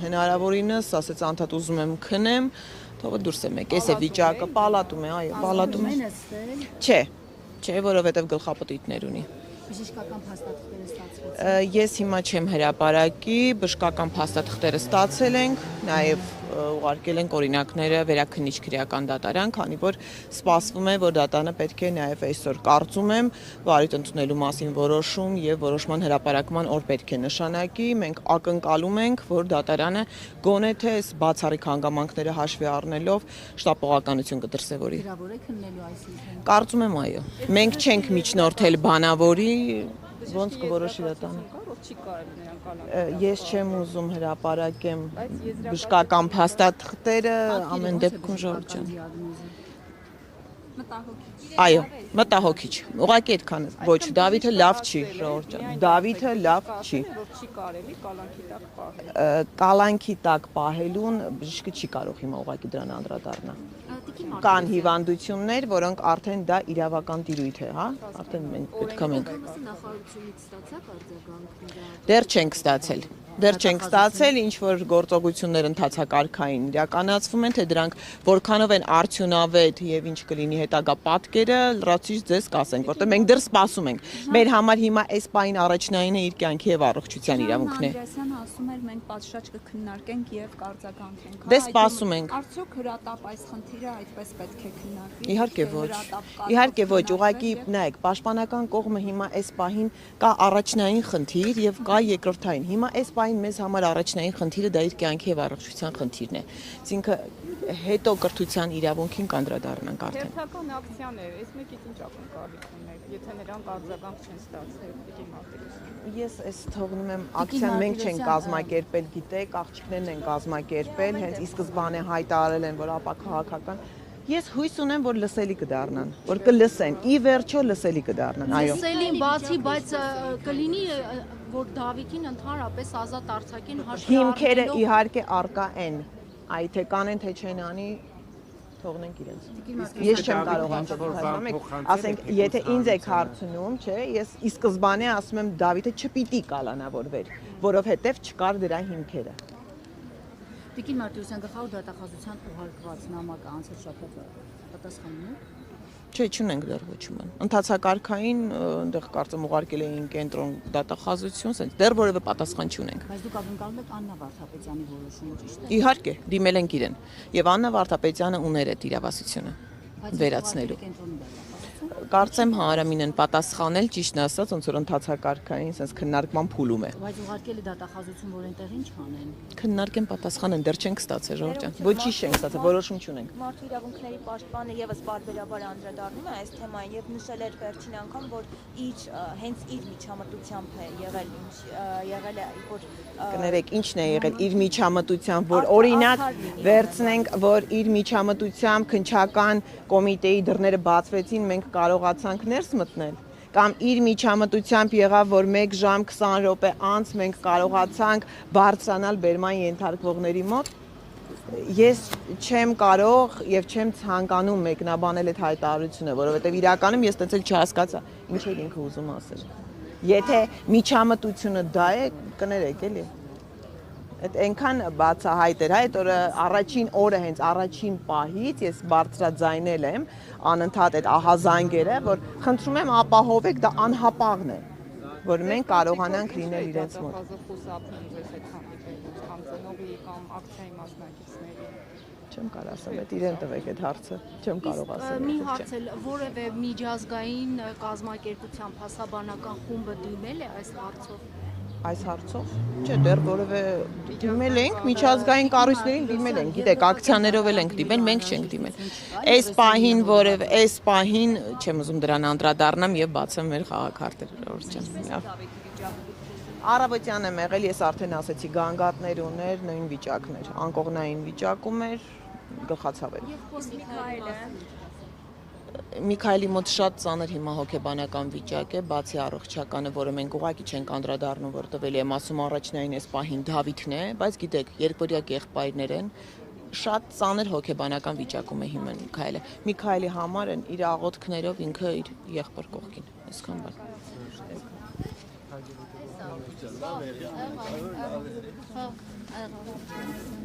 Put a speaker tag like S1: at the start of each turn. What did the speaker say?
S1: Հնարավորինս ասեց անդադ ուզում եմ քնեմ, թողը դուրս եմ եկել, էս է վիճակը, պալատում է, այո, պալատում է։ Չէ, որովհետև գլխապտույտներ ունի։
S2: Բժշկական փաստաթղթերը ստացվեցին։
S1: Ես հիմա չեմ հրապարակի, բժշկական փաստաթղթերը ստացել ենք, նաև ուղարկել ենք օրինակները վերաքննիչ քրեական դատարան, քանի որ սպասվում է, որ դատարանը պետք է նաև այսօր կարծում եմ վարույթ ընդունելու մասին որոշում եւ որոշման հրապարակման օր պետք է նշանակի։ Մենք ակնկալում ենք, որ դատարանը գոնե թե այս բացառիկ հանգամանքները հաշվի առնելով շտապողականություն կդրսևորի։
S2: Հրավոր է քննելու այսինքն։
S1: Կարծում եմ այո։ Մենք չենք միջնորդել բանավորի, ոնց կորոշի դատարանը։ Ես չեմ ուզում հրապարակեմ բժշկական փաստաթղթերը ամեն դեպքում Ժողովուրդ ջան։ Այո, մտահոգիչ։ Ուղղակի այդքան է։ Ոչ, Դավիթը լավ չի, Ժողովուրդ ջան։ Դավիթը լավ չի։ Կալանքի տակ պահելուն բժիշկը չի կարող հիմա ուղղակի դրան անդրադառնալ։ Կան հիվանդություններ, որոնք արդեն դա իրավական տիրույթ է, հա? Արդեն մենք պետք է մենք
S2: Նախարարությունից ստացաք արձագանքներ։
S1: Դեռ չենք ստացել, ինչ որ գործողություններ ընթացակարգային իրականացվում են, թե դրանք որքանով են արդյունավետ եւ ինչ կլինի հետագա պատկերը, լրացուցիչ ձեզ կասենք, որտեղ մենք դեռ սպասում ենք։ Մեր համար հիմա այս պահին առաջնայինը իր կյանքի եւ առողջության իրավունքն է։
S3: Անդրեասյանը ասում էր մենք պատշաճ կքննարկենք եւ կարձագանքենք։
S1: Դե սպասում ենք։
S3: Արդյոք հրատապ այս խնդիրը այդպես պետք է քննարկվի։
S1: Իհարկե ոչ։ Իհարկե ոչ, ուղղակի նայեք, պաշտպանական կողմը հիմա այս պահին կա առաջնային խնդիր եւ կա երկրորդային։ Հիմա այս պահին մեզ համար առաջնային խնդիրը դա իր կյանքի եւ առողջության խնդիրն է։ Այսինքն հետո կրթության իրավունքին կանդրադառնանք արդեն։
S4: Հերթական ակցիաներ, այս մեկից ինչ ակնկալիք ունեք, եթե նրանք արձագանք չեն ստացել, պիտի մարտիրոսին։
S1: Ես այս թողնում եմ ակցիան մենք չենք կազմակերպել, գիտեք, աղջիկներն են կազմակերպել, հենց ի սկզբանե հայտարարել են, որ ապա քաղաքական Ես հույս ունեմ, որ լսելի կդառնան, որ կլսեն, ի վերջո լսելի կդառնան, այո։
S2: Լսելին բացի, բայց կլինի, որ Դավիթին ընդհանրապես ազատ արձակեն հաշվի
S1: Հիմքերը իհարկե արկա են, այ թե կանեն, թե չեն անի, թողնենք իրենց։ Ես չեմ կարող անջատել, ասենք, եթե ինձ եք հարցնում, չէ, ես ի սկզբանե ասում եմ Դավիթը չպիտի կալանավորվեր, որովհետև չկար դրա հիմքերը։
S2: Տիկին Մարտիրոսյան, գլխավոր դատախազության ուղարկված նամակը անցած շաբաթ պատասխանում եք։
S1: Չէ, չունենք դեռ ոչ մի բան։ Ընթացակարգային այնտեղ կարծեմ ուղարկել էին կենտրոն դատախազություն, ասենց դեռ որևէ պատասխան չունենք։
S2: Բայց դուք ակնկալում եք Աննա Վարդապետյանի որոշումը, ճիշտ է։
S1: Իհարկե, դիմել ենք իրեն։ Եվ Աննա Վարդապետյանը ուներ այդ իրավասությունը վերացնելու։ Կարծեմ Հարամին են պատասխանել, ճիշտն ասած, ոնց որ ընթացակարգային, sense քննարկման փուլում է։
S2: Բայց ուղարկել է դատախազություն, որ այնտեղ ինչ անեն։
S1: Քննարկեն պատասխանեն, դեռ չենք ստացել, Ժողովուրդ ջան։ Ոչինչ չենք ստացել, որոշում չունենք։
S5: Մարդու իրավունքների պաշտպանը եւս բարբերաբար անդրադառնում է այս թեմային եւ նշել էր վերջին անգամ, որ հենց իր միջամտությամբ է եղել է որ
S1: Կներեք, ինչն է եղել իր միջամտությամբ, որ օրինակ վերցնենք, որ իր միջամտությամբ քննչական կոմիտեի դռները բացվեցին, մենք կարողացանք ներս մտնել, կամ իր միջամտությամբ եղավ, որ 1 ժամ 20 րոպե անց մենք կարողացանք բարձրանալ բերման ենթարկվողների մոտ։ Ես չեմ կարող եւ չեմ ցանկանում մեկնաբանել այդ հայտարարությունը, որովհետեւ իրականում ես տենց էլ չհասկացա ինչ էր ինքը ուզում ասել։ Եթե միջամտությունը դա է, կներեք էլի։ Այդ այնքան բացահայտ էր, այդ օրը առաջին օրը հենց առաջին պահից ես բարձրաձայնել եմ անընդհատ այդ ահազանգերը, որ խնդրում եմ ապահովեք, դա անհապաղն է, որ մենք կարողանանք լինել իրենց մոտ։ Չեմ կարող ասեմ, այդ իրեն տվեք այդ հարցը, չեմ կարող ասել։
S2: Մի հարց էլ, որևէ միջազգային կազմակերպության փաստաբանական խումբը դիմել է այս հարցով։
S1: Այս հարցով։ Չէ, դեռ որևէ դիմել ենք, միջազգային կառույցներին դիմել ենք, գիտեք, ակցիաներով էլ ենք դիմել, մենք չենք դիմել։ Այս պահին որևէ, այս պահին չեմ ուզում դրան անդրադառնամ եւ բացեմ մեր խաղաքարտերը, Ժողովուրդ ջան։ Առավոտյան եմ եղել, ես արդեն ասեցի, գանգատներ ուներ, նույն վիճակներ, անկողնային վիճակում էր, գլխացավեր։ Միքայելի մոտ շատ ծանր հիմա հոգեբանական վիճակ է, բացի առողջականը, որը մենք ուղղակի չենք անդրադառնում, որտեղ էլի եմ ասում առաջնային այս պահին Դավիթն է, բայց գիտեք, երկվորյակ եղբայրներ են, շատ ծանր հոգեբանական վիճակում է հիմա Միքայելը։ Միքայելի համար են իր աղոթքներով ինքը իր եղբոր կողքին, այսքան բան։
S3: Աղաղ